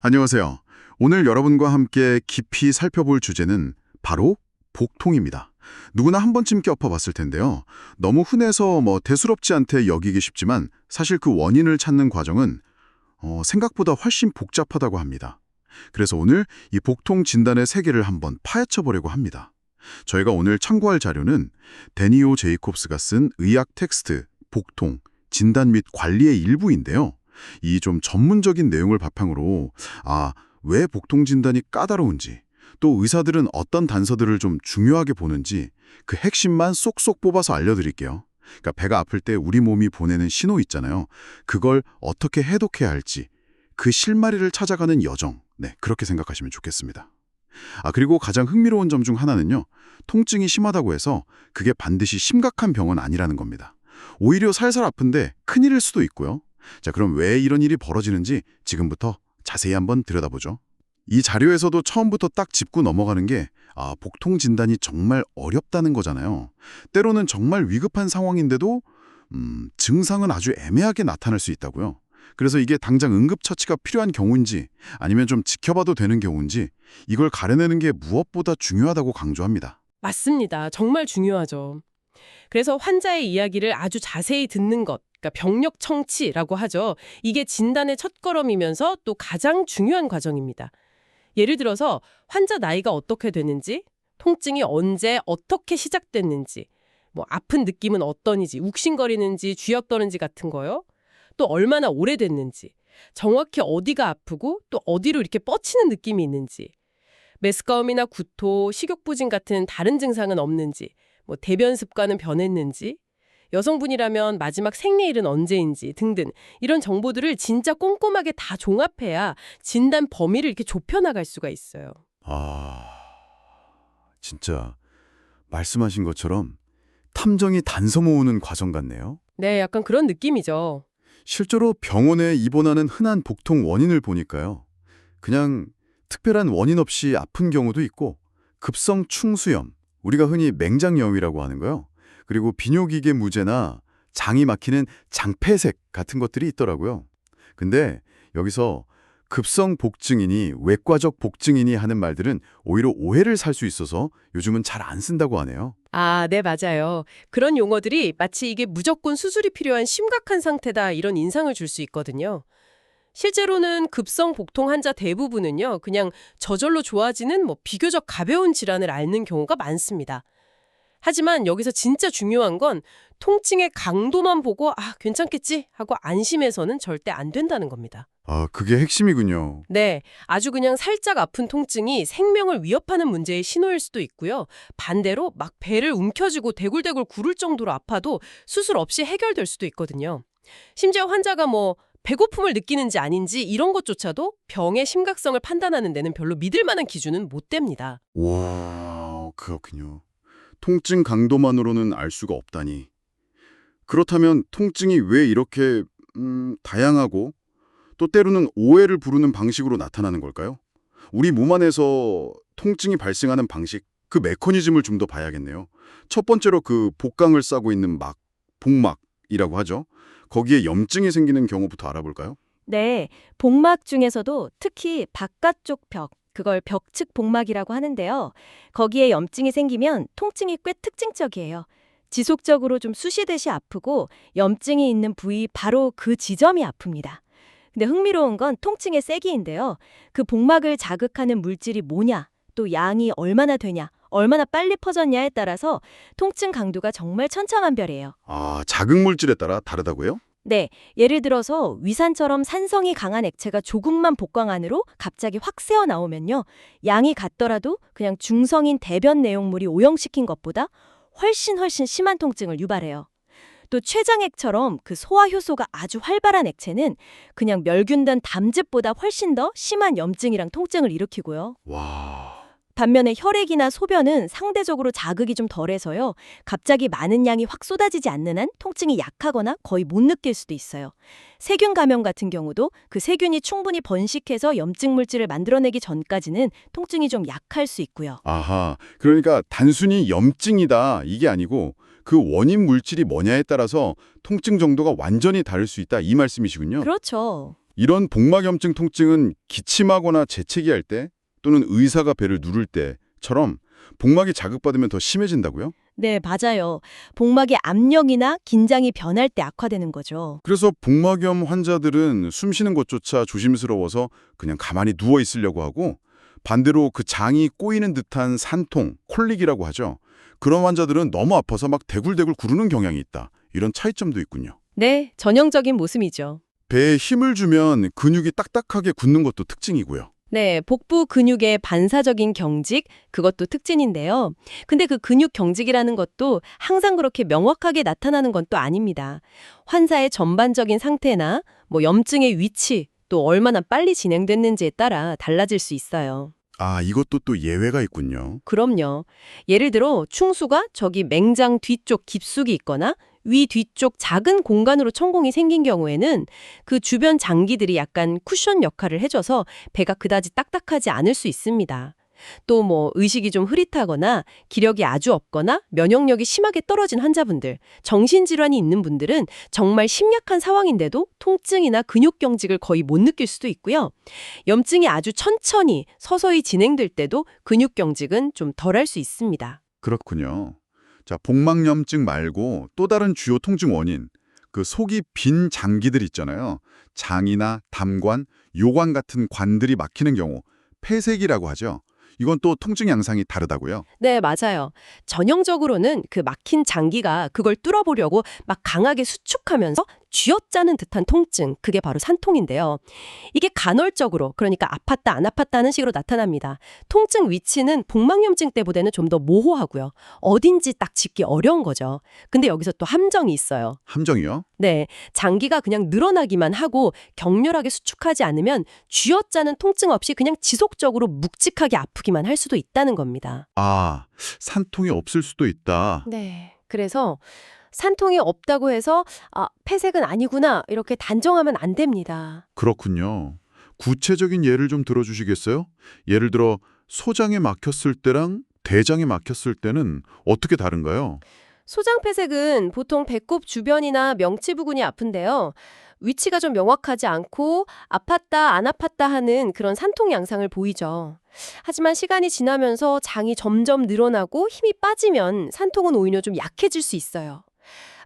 안녕하세요. 오늘 여러분과 함께 깊이 살펴볼 주제는 바로 복통입니다. 누구나 한 번쯤 껴봐봤을 텐데요. 너무 흔해서 대수롭지 않게 여기기 쉽지만 사실 그 원인을 찾는 과정은 생각보다 훨씬 복잡하다고 합니다. 그래서 오늘 이 복통 진단의 세계를 한번 파헤쳐 보려고 합니다. 저희가 오늘 참고할 자료는 데니오 제이콥스가 쓴 의학 텍스트 복통, 진단 및 관리의 일부인데요. 이 좀 전문적인 내용을 바탕으로 왜 복통 진단이 까다로운지, 또 의사들은 어떤 단서들을 좀 중요하게 보는지 그 핵심만 쏙쏙 뽑아서 알려드릴게요. 그러니까 배가 아플 때 우리 몸이 보내는 신호 있잖아요. 그걸 어떻게 해독해야 할지, 그 실마리를 찾아가는 여정, 그렇게 생각하시면 좋겠습니다. 그리고 가장 흥미로운 점 중 하나는요. 통증이 심하다고 해서 그게 반드시 심각한 병은 아니라는 겁니다. 오히려 살살 아픈데 큰일일 수도 있고요. 자, 그럼 왜 이런 일이 벌어지는지 지금부터 자세히 한번 들여다보죠. 이 자료에서도 처음부터 딱 짚고 넘어가는 게 복통 진단이 정말 어렵다는 거잖아요. 때로는 정말 위급한 상황인데도 증상은 아주 애매하게 나타날 수 있다고요. 그래서 이게 당장 응급처치가 필요한 경우인지 아니면 좀 지켜봐도 되는 경우인지 이걸 가려내는 게 무엇보다 중요하다고 강조합니다. 맞습니다. 정말 중요하죠. 그래서 환자의 이야기를 아주 자세히 듣는 것, 그러니까 병력 청취라고 하죠. 이게 진단의 첫걸음이면서 또 가장 중요한 과정입니다. 예를 들어서 환자 나이가 어떻게 되는지, 통증이 언제 어떻게 시작됐는지, 아픈 느낌은 어떠는지, 욱신거리는지, 쥐어떠는지 같은 거요. 또 얼마나 오래됐는지, 정확히 어디가 아프고 또 어디로 이렇게 뻗치는 느낌이 있는지, 메스꺼움이나 구토, 식욕부진 같은 다른 증상은 없는지, 대변 습관은 변했는지, 여성분이라면 마지막 생리일은 언제인지 등등 이런 정보들을 진짜 꼼꼼하게 다 종합해야 진단 범위를 이렇게 좁혀나갈 수가 있어요. 진짜 말씀하신 것처럼 탐정이 단서 모으는 과정 같네요. 네, 약간 그런 느낌이죠. 실제로 병원에 입원하는 흔한 복통 원인을 보니까요. 그냥 특별한 원인 없이 아픈 경우도 있고 급성 충수염, 우리가 흔히 맹장염이라고 하는 거요. 그리고 비뇨기계 무제나 장이 막히는 장폐색 같은 것들이 있더라고요. 근데 여기서 급성 복증이니 외과적 복증이니 하는 말들은 오히려 오해를 살 수 있어서 요즘은 잘 안 쓴다고 하네요. 네, 맞아요. 그런 용어들이 마치 이게 무조건 수술이 필요한 심각한 상태다 이런 인상을 줄 수 있거든요. 실제로는 급성 복통 환자 대부분은요, 그냥 저절로 좋아지는 비교적 가벼운 질환을 앓는 경우가 많습니다. 하지만 여기서 진짜 중요한 건 통증의 강도만 보고 괜찮겠지 하고 안심해서는 절대 안 된다는 겁니다. 그게 핵심이군요. 네, 아주 그냥 살짝 아픈 통증이 생명을 위협하는 문제의 신호일 수도 있고요. 반대로 막 배를 움켜쥐고 대굴대굴 구를 정도로 아파도 수술 없이 해결될 수도 있거든요. 심지어 환자가 배고픔을 느끼는지 아닌지 이런 것조차도 병의 심각성을 판단하는 데는 별로 믿을 만한 기준은 못 됩니다. 와, 그렇군요. 통증 강도만으로는 알 수가 없다니. 그렇다면 통증이 왜 이렇게 다양하고 또 때로는 오해를 부르는 방식으로 나타나는 걸까요? 우리 몸 안에서 통증이 발생하는 방식, 그 메커니즘을 좀 더 봐야겠네요. 첫 번째로 그 복강을 싸고 있는 막, 복막이라고 하죠. 거기에 염증이 생기는 경우부터 알아볼까요? 네, 복막 중에서도 특히 바깥쪽 벽, 그걸 벽측 복막이라고 하는데요. 거기에 염증이 생기면 통증이 꽤 특징적이에요. 지속적으로 좀 쑤시듯이 아프고 염증이 있는 부위 바로 그 지점이 아픕니다. 근데 흥미로운 건 통증의 세기인데요. 그 복막을 자극하는 물질이 뭐냐, 또 양이 얼마나 되냐, 얼마나 빨리 퍼졌냐에 따라서 통증 강도가 정말 천차만별이에요. 자극 물질에 따라 다르다고요? 네, 예를 들어서 위산처럼 산성이 강한 액체가 조금만 복강 안으로 갑자기 확 새어 나오면요. 양이 같더라도 그냥 중성인 대변 내용물이 오염시킨 것보다 훨씬 심한 통증을 유발해요. 또 췌장액처럼 그 소화 효소가 아주 활발한 액체는 그냥 멸균된 담즙보다 훨씬 더 심한 염증이랑 통증을 일으키고요. 와, 반면에 혈액이나 소변은 상대적으로 자극이 좀 덜해서요. 갑자기 많은 양이 확 쏟아지지 않는 한 통증이 약하거나 거의 못 느낄 수도 있어요. 세균 감염 같은 경우도 그 세균이 충분히 번식해서 염증 물질을 만들어내기 전까지는 통증이 좀 약할 수 있고요. 그러니까 단순히 염증이다 이게 아니고 그 원인 물질이 뭐냐에 따라서 통증 정도가 완전히 다를 수 있다 이 말씀이시군요. 그렇죠. 이런 복막염증 통증은 기침하거나 재채기할 때 또는 의사가 배를 누를 때처럼 복막이 자극받으면 더 심해진다고요? 네, 맞아요. 복막의 압력이나 긴장이 변할 때 악화되는 거죠. 그래서 복막염 환자들은 숨 쉬는 것조차 조심스러워서 그냥 가만히 누워 있으려고 하고 반대로 그 장이 꼬이는 듯한 산통, 콜릭이라고 하죠. 그런 환자들은 너무 아파서 막 대굴대굴 구르는 경향이 있다. 이런 차이점도 있군요. 네, 전형적인 모습이죠. 배에 힘을 주면 근육이 딱딱하게 굳는 것도 특징이고요. 네, 복부 근육의 반사적인 경직, 그것도 특징인데요. 근데 그 근육 경직이라는 것도 항상 그렇게 명확하게 나타나는 건 또 아닙니다. 환자의 전반적인 상태나 염증의 위치, 또 얼마나 빨리 진행됐는지에 따라 달라질 수 있어요. 아, 이것도 또 예외가 있군요. 그럼요. 예를 들어 충수가 저기 맹장 뒤쪽 깊숙이 있거나 위 뒤쪽 작은 공간으로 천공이 생긴 경우에는 그 주변 장기들이 약간 쿠션 역할을 해줘서 배가 그다지 딱딱하지 않을 수 있습니다. 또 의식이 좀 흐릿하거나 기력이 아주 없거나 면역력이 심하게 떨어진 환자분들, 정신질환이 있는 분들은 정말 심약한 상황인데도 통증이나 근육 경직을 거의 못 느낄 수도 있고요. 염증이 아주 천천히 서서히 진행될 때도 근육 경직은 좀 덜할 수 있습니다. 그렇군요. 자, 복막염증 말고 또 다른 주요 통증 원인, 그 속이 빈 장기들 있잖아요. 장이나 담관, 요관 같은 관들이 막히는 경우, 폐색이라고 하죠. 이건 또 통증 양상이 다르다고요? 네, 맞아요. 전형적으로는 그 막힌 장기가 그걸 뚫어보려고 막 강하게 수축하면서 쥐어짜는 듯한 통증, 그게 바로 산통인데요. 이게 간헐적으로, 그러니까 아팠다 안 아팠다 하는 식으로 나타납니다. 통증 위치는 복막염증 때보다는 좀 더 모호하고요. 어딘지 딱 짚기 어려운 거죠. 근데 여기서 또 함정이 있어요. 함정이요? 네, 장기가 그냥 늘어나기만 하고 격렬하게 수축하지 않으면 쥐어짜는 통증 없이 그냥 지속적으로 묵직하게 아프기만 할 수도 있다는 겁니다. 아, 산통이 없을 수도 있다. 네, 그래서 산통이 없다고 해서 폐색은 아니구나 이렇게 단정하면 안 됩니다. 그렇군요. 구체적인 예를 좀 들어주시겠어요? 예를 들어 소장에 막혔을 때랑 대장에 막혔을 때는 어떻게 다른가요? 소장폐색은 보통 배꼽 주변이나 명치 부근이 아픈데요. 위치가 좀 명확하지 않고 아팠다 안 아팠다 하는 그런 산통 양상을 보이죠. 하지만 시간이 지나면서 장이 점점 늘어나고 힘이 빠지면 산통은 오히려 좀 약해질 수 있어요.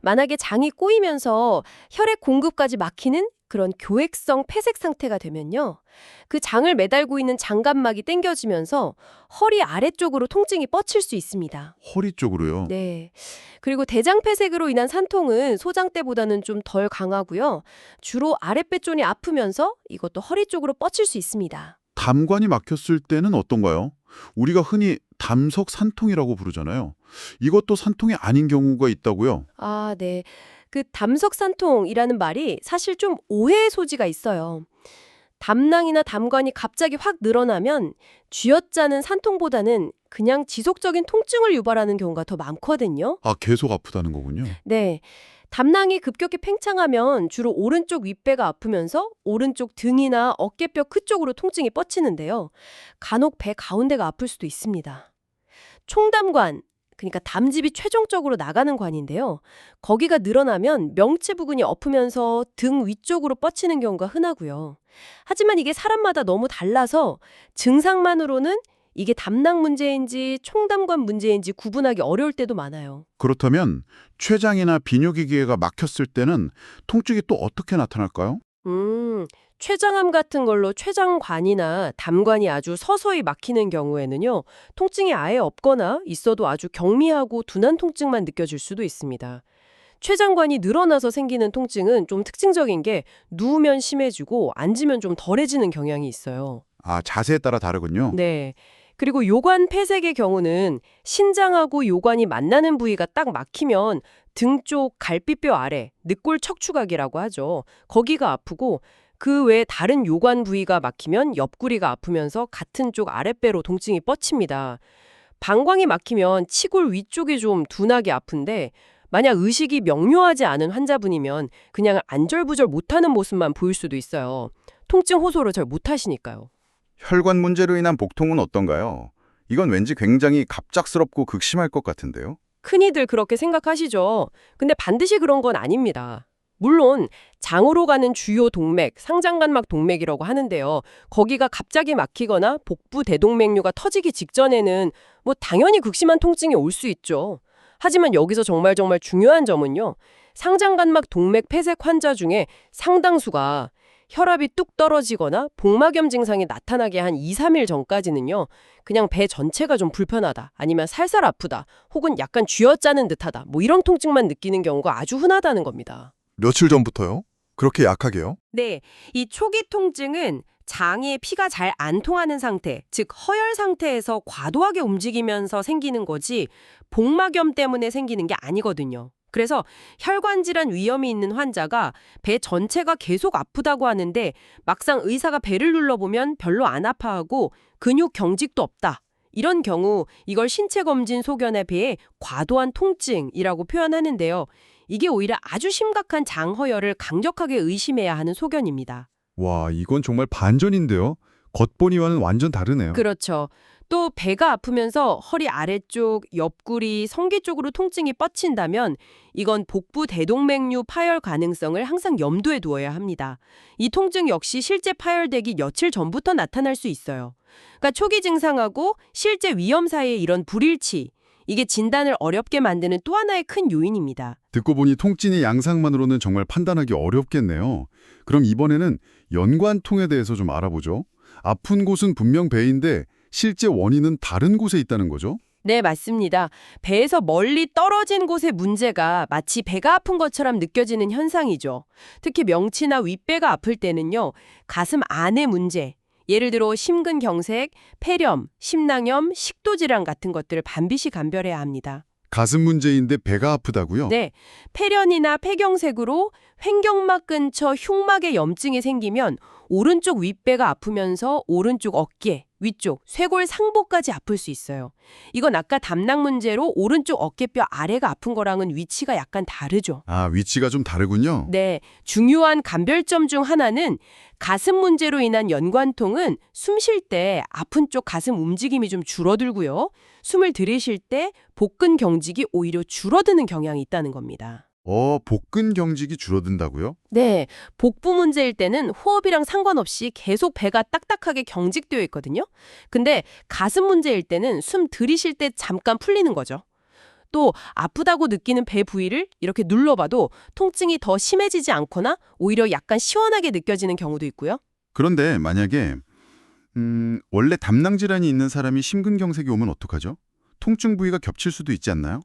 만약에 장이 꼬이면서 혈액 공급까지 막히는 그런 교액성 폐색 상태가 되면요. 그 장을 매달고 있는 장갑막이 당겨지면서 허리 아래쪽으로 통증이 뻗칠 수 있습니다. 허리 쪽으로요? 네. 그리고 대장 폐색으로 인한 산통은 소장 때보다는 좀 덜 강하고요. 주로 아랫배 쪽이 아프면서 이것도 허리 쪽으로 뻗칠 수 있습니다. 담관이 막혔을 때는 어떤가요? 우리가 흔히 담석 산통이라고 부르잖아요. 이것도 산통이 아닌 경우가 있다고요? 아, 네. 그 담석산통이라는 말이 사실 좀 오해의 소지가 있어요. 담낭이나 담관이 갑자기 확 늘어나면 쥐어짜는 산통보다는 그냥 지속적인 통증을 유발하는 경우가 더 많거든요. 아, 계속 아프다는 거군요. 네. 담낭이 급격히 팽창하면 주로 오른쪽 윗배가 아프면서 오른쪽 등이나 어깨뼈 끝쪽으로 통증이 뻗치는데요. 간혹 배 가운데가 아플 수도 있습니다. 총담관, 그러니까 담즙이 최종적으로 나가는 관인데요. 거기가 늘어나면 명치 부근이 엎으면서 등 위쪽으로 뻗치는 경우가 흔하고요. 하지만 이게 사람마다 너무 달라서 증상만으로는 이게 담낭 문제인지 총담관 문제인지 구분하기 어려울 때도 많아요. 그렇다면 췌장이나 비뇨기계가 막혔을 때는 통증이 또 어떻게 나타날까요? 췌장암 같은 걸로 췌장관이나 담관이 아주 서서히 막히는 경우에는요. 통증이 아예 없거나 있어도 아주 경미하고 둔한 통증만 느껴질 수도 있습니다. 췌장관이 늘어나서 생기는 통증은 좀 특징적인 게 누우면 심해지고 앉으면 좀 덜해지는 경향이 있어요. 아, 자세에 따라 다르군요. 네. 그리고 요관 폐색의 경우는 신장하고 요관이 만나는 부위가 딱 막히면 등 쪽 갈비뼈 아래, 늑골 척추각이라고 하죠. 거기가 아프고 그 외에 다른 요관 부위가 막히면 옆구리가 아프면서 같은 쪽 아랫배로 통증이 뻗칩니다. 방광이 막히면 치골 위쪽이 좀 둔하게 아픈데 만약 의식이 명료하지 않은 환자분이면 그냥 안절부절 못하는 모습만 보일 수도 있어요. 통증 호소를 잘 못하시니까요. 혈관 문제로 인한 복통은 어떤가요? 이건 왠지 굉장히 갑작스럽고 극심할 것 같은데요. 흔히들 그렇게 생각하시죠. 근데 반드시 그런 건 아닙니다. 물론 장으로 가는 주요 동맥, 상장관막 동맥이라고 하는데요. 거기가 갑자기 막히거나 복부 대동맥류가 터지기 직전에는 뭐 당연히 극심한 통증이 올 수 있죠. 하지만 여기서 정말 중요한 점은요. 상장관막 동맥 폐색 환자 중에 상당수가 혈압이 뚝 떨어지거나 복막염 증상이 나타나기 한 2, 3일 전까지는요. 그냥 배 전체가 좀 불편하다, 아니면 살살 아프다, 혹은 약간 쥐어짜는 듯하다, 뭐 이런 통증만 느끼는 경우가 아주 흔하다는 겁니다. 며칠 전부터요? 그렇게 약하게요? 네, 이 초기 통증은 장에 피가 잘 안 통하는 상태, 즉 허열 상태에서 과도하게 움직이면서 생기는 거지 복막염 때문에 생기는 게 아니거든요. 그래서 혈관 질환 위험이 있는 환자가 배 전체가 계속 아프다고 하는데 막상 의사가 배를 눌러보면 별로 안 아파하고 근육 경직도 없다. 이런 경우 이걸 신체 검진 소견에 비해 과도한 통증이라고 표현하는데요. 이게 오히려 아주 심각한 장허열을 강력하게 의심해야 하는 소견입니다. 와, 이건 정말 반전인데요. 겉보니와는 완전 다르네요. 그렇죠. 또 배가 아프면서 허리 아래쪽, 옆구리, 성기 쪽으로 통증이 뻗친다면 이건 복부 대동맥류 파열 가능성을 항상 염두에 두어야 합니다. 이 통증 역시 실제 파열되기 며칠 전부터 나타날 수 있어요. 그러니까 초기 증상하고 실제 위험 사이의 이런 불일치, 이게 진단을 어렵게 만드는 또 하나의 큰 요인입니다. 듣고 보니 통증의 양상만으로는 정말 판단하기 어렵겠네요. 그럼 이번에는 연관통에 대해서 좀 알아보죠. 아픈 곳은 분명 배인데 실제 원인은 다른 곳에 있다는 거죠? 네, 맞습니다. 배에서 멀리 떨어진 곳의 문제가 마치 배가 아픈 것처럼 느껴지는 현상이죠. 특히 명치나 윗배가 아플 때는요, 가슴 안의 문제, 예를 들어 심근경색, 폐렴, 심낭염, 식도질환 같은 것들을 반드시 감별해야 합니다. 가슴 문제인데 배가 아프다고요? 네, 폐련이나 폐경색으로 횡격막 근처 흉막에 염증이 생기면 오른쪽 윗배가 아프면서 오른쪽 어깨, 위쪽, 쇄골 상복까지 아플 수 있어요. 이건 아까 담낭 문제로 오른쪽 어깨뼈 아래가 아픈 거랑은 위치가 약간 다르죠. 아, 위치가 좀 다르군요. 네, 중요한 감별점 중 하나는 가슴 문제로 인한 연관통은 숨 쉴 때 아픈 쪽 가슴 움직임이 좀 줄어들고요. 숨을 들이쉴 때 복근 경직이 오히려 줄어드는 경향이 있다는 겁니다. 복근 경직이 줄어든다고요? 네, 복부 문제일 때는 호흡이랑 상관없이 계속 배가 딱딱하게 경직되어 있거든요. 근데 가슴 문제일 때는 숨 들이쉴 때 잠깐 풀리는 거죠. 또 아프다고 느끼는 배 부위를 이렇게 눌러봐도 통증이 더 심해지지 않거나 오히려 약간 시원하게 느껴지는 경우도 있고요. 그런데 만약에 원래 담낭 질환이 있는 사람이 심근경색이 오면 어떡하죠? 통증 부위가 겹칠 수도 있지 않나요?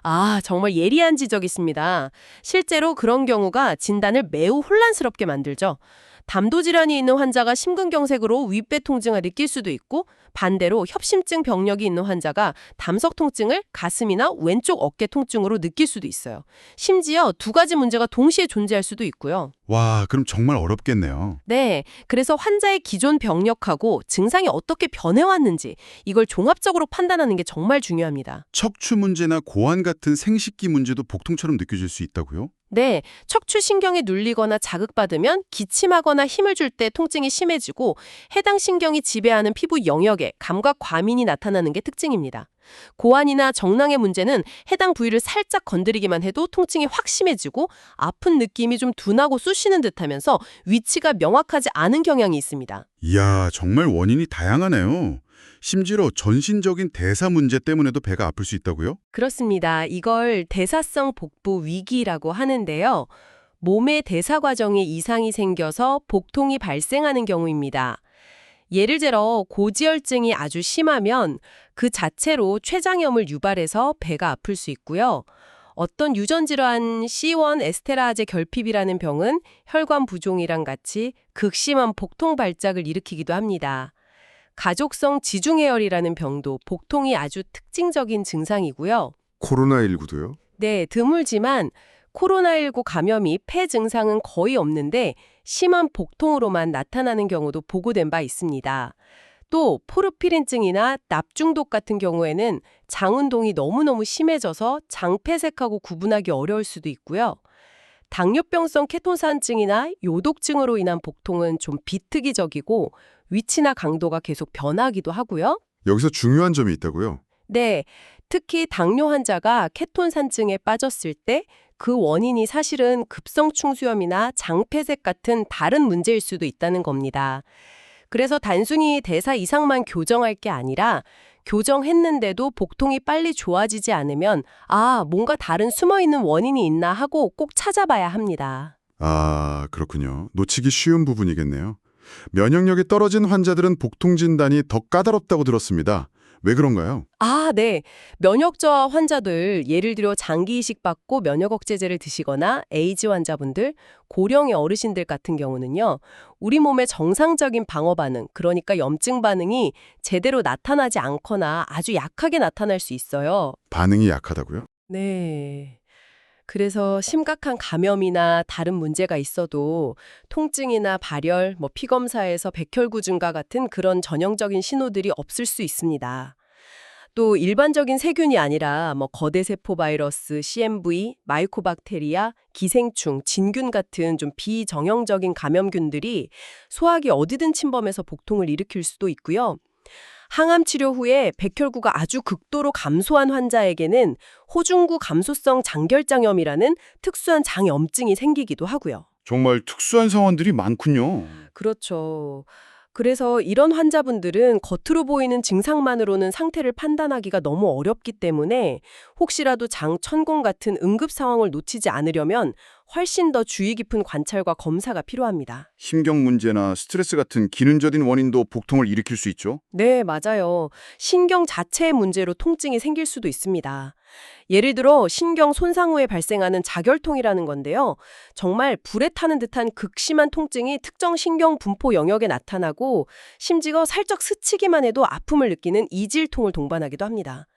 아, 정말 예리한 지적이십니다. 실제로 그런 경우가 진단을 매우 혼란스럽게 만들죠. 담도 질환이 있는 환자가 심근경색으로 윗배 통증을 느낄 수도 있고 반대로 협심증 병력이 있는 환자가 담석 통증을 가슴이나 왼쪽 어깨 통증으로 느낄 수도 있어요. 심지어 두 가지 문제가 동시에 존재할 수도 있고요. 와, 그럼 정말 어렵겠네요. 네, 그래서 환자의 기존 병력하고 증상이 어떻게 변해왔는지 이걸 종합적으로 판단하는 게 정말 중요합니다. 척추 문제나 고환 같은 생식기 문제도 복통처럼 느껴질 수 있다고요? 네, 척추신경이 눌리거나 자극받으면 기침하거나 힘을 줄 때 통증이 심해지고 해당 신경이 지배하는 피부 영역에 감각 과민이 나타나는 게 특징입니다. 고환이나 정낭의 문제는 해당 부위를 살짝 건드리기만 해도 통증이 확 심해지고 아픈 느낌이 좀 둔하고 쑤시는 듯하면서 위치가 명확하지 않은 경향이 있습니다. 이야, 정말 원인이 다양하네요. 심지어 전신적인 대사 문제 때문에도 배가 아플 수 있다고요? 그렇습니다. 이걸 대사성 복부 위기라고 하는데요. 몸의 대사 과정에 이상이 생겨서 복통이 발생하는 경우입니다. 예를 들어 고지혈증이 아주 심하면 그 자체로 췌장염을 유발해서 배가 아플 수 있고요. 어떤 유전질환 C1 에스테라제 결핍이라는 병은 혈관 부종이랑 같이 극심한 복통 발작을 일으키기도 합니다. 가족성 지중해열이라는 병도 복통이 아주 특징적인 증상이고요. 코로나19도요? 네, 드물지만 코로나19 감염이 폐 증상은 거의 없는데 심한 복통으로만 나타나는 경우도 보고된 바 있습니다. 또 포르피린증이나 납중독 같은 경우에는 장운동이 너무너무 심해져서 장폐색하고 구분하기 어려울 수도 있고요. 당뇨병성 케톤산증이나 요독증으로 인한 복통은 좀 비특이적이고 위치나 강도가 계속 변하기도 하고요. 여기서 중요한 점이 있다고요? 네, 특히 당뇨 환자가 케톤 산증에 빠졌을 때 그 원인이 사실은 급성충수염이나 장폐색 같은 다른 문제일 수도 있다는 겁니다. 그래서 단순히 대사 이상만 교정할 게 아니라 교정했는데도 복통이 빨리 좋아지지 않으면 뭔가 다른 숨어있는 원인이 있나 하고 꼭 찾아봐야 합니다. 아, 그렇군요. 놓치기 쉬운 부분이겠네요. 면역력이 떨어진 환자들은 복통 진단이 더 까다롭다고 들었습니다. 왜 그런가요? 네. 면역 저하 환자들, 예를 들어 장기 이식 받고 면역 억제제를 드시거나 에이즈 환자분들, 고령의 어르신들 같은 경우는요. 우리 몸의 정상적인 방어 반응, 그러니까 염증 반응이 제대로 나타나지 않거나 아주 약하게 나타날 수 있어요. 반응이 약하다고요? 네. 그래서 심각한 감염이나 다른 문제가 있어도 통증이나 발열, 피검사에서 백혈구 증가 같은 그런 전형적인 신호들이 없을 수 있습니다. 또 일반적인 세균이 아니라 거대세포 바이러스, CMV, 마이코박테리아, 기생충, 진균 같은 좀 비정형적인 감염균들이 소화기 어디든 침범해서 복통을 일으킬 수도 있고요. 항암 치료 후에 백혈구가 아주 극도로 감소한 환자에게는 호중구 감소성 장결장염이라는 특수한 장염증이 생기기도 하고요. 정말 특수한 상황들이 많군요. 그렇죠. 그래서 이런 환자분들은 겉으로 보이는 증상만으로는 상태를 판단하기가 너무 어렵기 때문에 혹시라도 장 천공 같은 응급 상황을 놓치지 않으려면 훨씬 더 주의 깊은 관찰과 검사가 필요합니다. 심경 문제나 스트레스 같은 기능적인 원인도 복통을 일으킬 수 있죠. 네, 맞아요. 신경 자체의 문제로 통증이 생길 수도 있습니다. 예를 들어 신경 손상 후에 발생하는 자결통이라는 건데요. 정말 불에 타는 듯한 극심한 통증이 특정 신경 분포 영역에 나타나고 심지어 살짝 스치기만 해도 아픔을 느끼는 이질통을 동반하기도 합니다.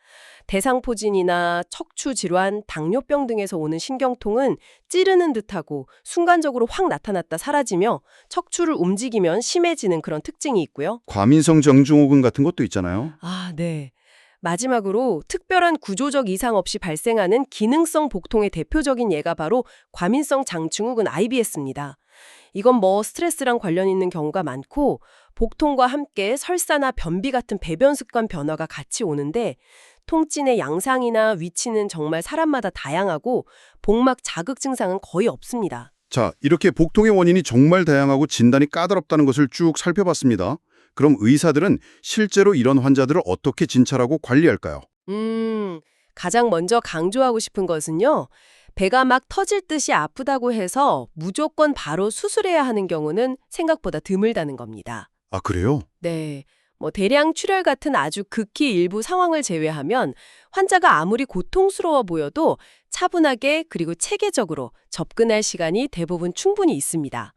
대상포진이나 척추 질환, 당뇨병 등에서 오는 신경통은 찌르는 듯하고 순간적으로 확 나타났다 사라지며 척추를 움직이면 심해지는 그런 특징이 있고요. 과민성 정증후군 같은 것도 있잖아요. 네. 마지막으로 특별한 구조적 이상 없이 발생하는 기능성 복통의 대표적인 예가 바로 과민성 장증후군 IBS입니다. 이건 스트레스랑 관련 있는 경우가 많고 복통과 함께 설사나 변비 같은 배변 습관 변화가 같이 오는데 통증의 양상이나 위치는 정말 사람마다 다양하고 복막 자극 증상은 거의 없습니다. 자, 이렇게 복통의 원인이 정말 다양하고 진단이 까다롭다는 것을 쭉 살펴봤습니다. 그럼 의사들은 실제로 이런 환자들을 어떻게 진찰하고 관리할까요? 가장 먼저 강조하고 싶은 것은요. 배가 막 터질 듯이 아프다고 해서 무조건 바로 수술해야 하는 경우는 생각보다 드물다는 겁니다. 아, 그래요? 네. 대량 출혈 같은 아주 극히 일부 상황을 제외하면 환자가 아무리 고통스러워 보여도 차분하게 그리고 체계적으로 접근할 시간이 대부분 충분히 있습니다.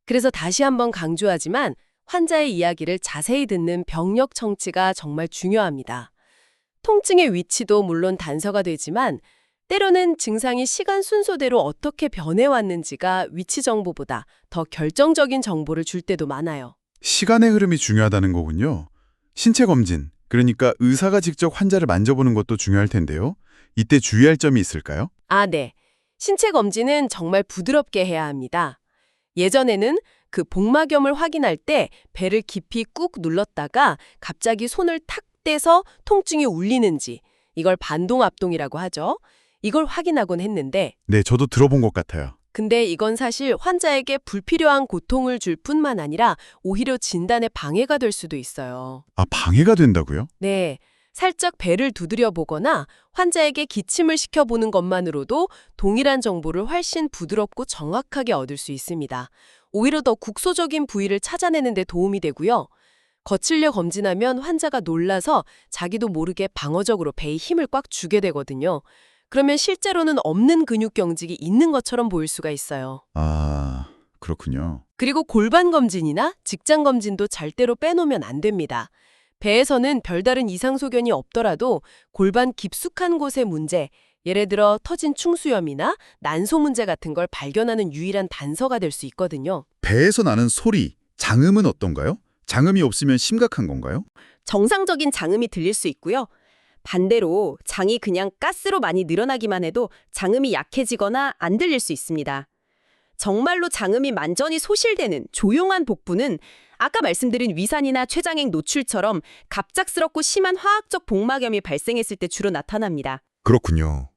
그래서 다시 한번 강조하지만 환자의 이야기를 자세히 듣는 병력 청취가 정말 중요합니다. 통증의 위치도 물론 단서가 되지만 때로는 증상이 시간 순서대로 어떻게 변해왔는지가 위치 정보보다 더 결정적인 정보를 줄 때도 많아요. 시간의 흐름이 중요하다는 거군요. 신체 검진, 그러니까 의사가 직접 환자를 만져보는 것도 중요할 텐데요. 이때 주의할 점이 있을까요? 네. 신체 검진은 정말 부드럽게 해야 합니다. 예전에는 그 복막염을 확인할 때 배를 깊이 꾹 눌렀다가 갑자기 손을 탁 떼서 통증이 울리는지, 이걸 반동압동이라고 하죠. 이걸 확인하곤 했는데 네, 저도 들어본 것 같아요. 근데 이건 사실 환자에게 불필요한 고통을 줄 뿐만 아니라 오히려 진단에 방해가 될 수도 있어요. 아, 방해가 된다고요? 네. 살짝 배를 두드려 보거나 환자에게 기침을 시켜보는 것만으로도 동일한 정보를 훨씬 부드럽고 정확하게 얻을 수 있습니다. 오히려 더 국소적인 부위를 찾아내는 데 도움이 되고요. 거칠려 검진하면 환자가 놀라서 자기도 모르게 방어적으로 배에 힘을 꽉 주게 되거든요. 그러면 실제로는 없는 근육 경직이 있는 것처럼 보일 수가 있어요. 아, 그렇군요. 그리고 골반 검진이나 직장 검진도 절대로 빼놓으면 안 됩니다. 배에서는 별다른 이상 소견이 없더라도 골반 깊숙한 곳의 문제, 예를 들어 터진 충수염이나 난소 문제 같은 걸 발견하는 유일한 단서가 될 수 있거든요. 배에서 나는 소리, 장음은 어떤가요? 장음이 없으면 심각한 건가요? 정상적인 장음이 들릴 수 있고요. 반대로 장이 그냥 가스로 많이 늘어나기만 해도 장음이 약해지거나 안 들릴 수 있습니다. 정말로 장음이 완전히 소실되는 조용한 복부는 아까 말씀드린 위산이나 췌장액 노출처럼 갑작스럽고 심한 화학적 복막염이 발생했을 때 주로 나타납니다. 그렇군요.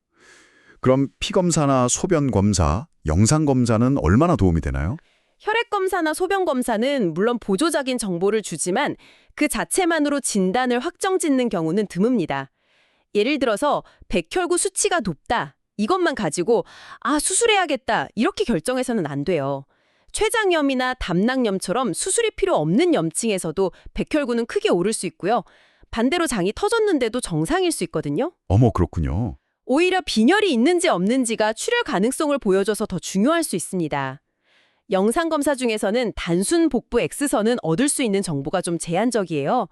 그럼 피검사나 소변검사, 영상검사는 얼마나 도움이 되나요? 혈액검사나 소변검사는 물론 보조적인 정보를 주지만 그 자체만으로 진단을 확정짓는 경우는 드뭅니다. 예를 들어서 백혈구 수치가 높다. 이것만 가지고 수술해야겠다. 이렇게 결정해서는 안 돼요. 췌장염이나 담낭염처럼 수술이 필요 없는 염증에서도 백혈구는 크게 오를 수 있고요. 반대로 장이 터졌는데도 정상일 수 있거든요. 어머, 그렇군요. 오히려 빈혈이 있는지 없는지가 출혈 가능성을 보여줘서 더 중요할 수 있습니다. 영상검사 중에서는 단순 복부 X선은 얻을 수 있는 정보가 좀 제한적이에요.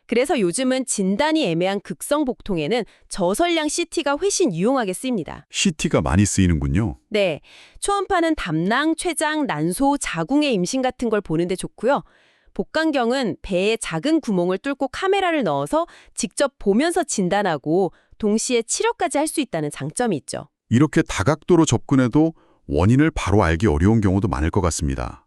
그래서 요즘은 진단이 애매한 극성 복통에는 저설량 CT가 훨씬 유용하게 쓰입니다. CT가 많이 쓰이는군요. 네, 초음파는 담낭, 췌장, 난소, 자궁의 임신 같은 걸 보는데 좋고요. 복강경은 배에 작은 구멍을 뚫고 카메라를 넣어서 직접 보면서 진단하고 동시에 치료까지 할 수 있다는 장점이 있죠. 이렇게 다각도로 접근해도 원인을 바로 알기 어려운 경우도 많을 것 같습니다.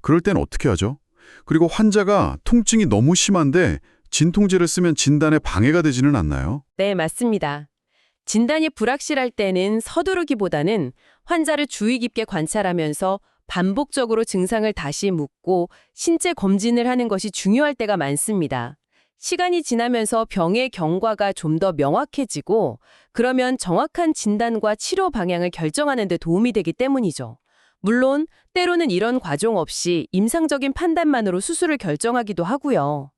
그럴 땐 어떻게 하죠? 그리고 환자가 통증이 너무 심한데 진통제를 쓰면 진단에 방해가 되지는 않나요? 네, 맞습니다. 진단이 불확실할 때는 서두르기보다는 환자를 주의 깊게 관찰하면서 반복적으로 증상을 다시 묻고 신체 검진을 하는 것이 중요할 때가 많습니다. 시간이 지나면서 병의 경과가 좀 더 명확해지고 그러면 정확한 진단과 치료 방향을 결정하는 데 도움이 되기 때문이죠. 물론 때로는 이런 과정 없이 임상적인 판단만으로 수술을 결정하기도 하고요.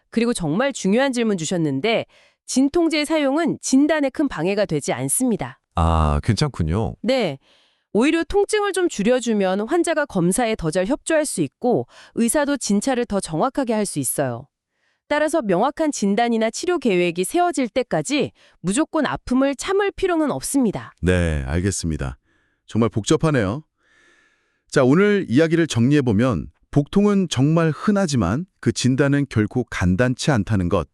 그리고 정말 중요한 질문 주셨는데 진통제 사용은 진단에 큰 방해가 되지 않습니다. 괜찮군요. 네. 오히려 통증을 좀 줄여주면 환자가 검사에 더 잘 협조할 수 있고 의사도 진찰을 더 정확하게 할 수 있어요. 따라서 명확한 진단이나 치료 계획이 세워질 때까지 무조건 아픔을 참을 필요는 없습니다. 네, 알겠습니다. 정말 복잡하네요. 자, 오늘 이야기를 정리해보면 복통은 정말 흔하지만 그 진단은 결코 간단치 않다는 것.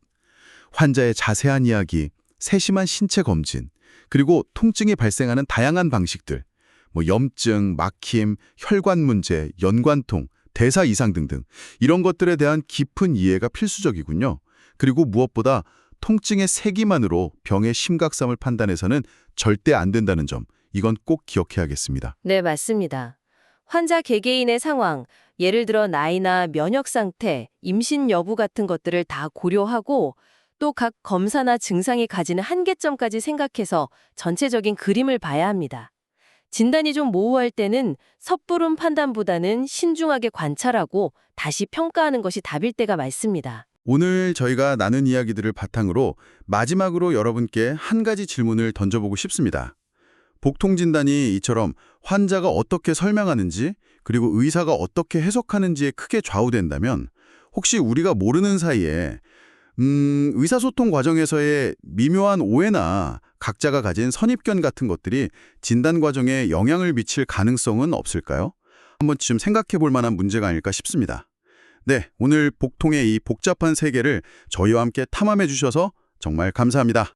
환자의 자세한 이야기, 세심한 신체 검진, 그리고 통증이 발생하는 다양한 방식들, 염증, 막힘, 혈관 문제, 연관통, 대사 이상 등등 이런 것들에 대한 깊은 이해가 필수적이군요. 그리고 무엇보다 통증의 세기만으로 병의 심각성을 판단해서는 절대 안 된다는 점, 이건 꼭 기억해야겠습니다. 네, 맞습니다. 환자 개개인의 상황, 예를 들어 나이나 면역 상태, 임신 여부 같은 것들을 다 고려하고 또 각 검사나 증상이 가지는 한계점까지 생각해서 전체적인 그림을 봐야 합니다. 진단이 좀 모호할 때는 섣부른 판단보다는 신중하게 관찰하고 다시 평가하는 것이 답일 때가 많습니다. 오늘 저희가 나눈 이야기들을 바탕으로 마지막으로 여러분께 한 가지 질문을 던져보고 싶습니다. 복통 진단이 이처럼 환자가 어떻게 설명하는지 그리고 의사가 어떻게 해석하는지에 크게 좌우된다면 혹시 우리가 모르는 사이에 의사소통 과정에서의 미묘한 오해나 각자가 가진 선입견 같은 것들이 진단 과정에 영향을 미칠 가능성은 없을까요? 한 번쯤 생각해 볼 만한 문제가 아닐까 싶습니다. 네, 오늘 복통의 이 복잡한 세계를 저희와 함께 탐험해 주셔서 정말 감사합니다.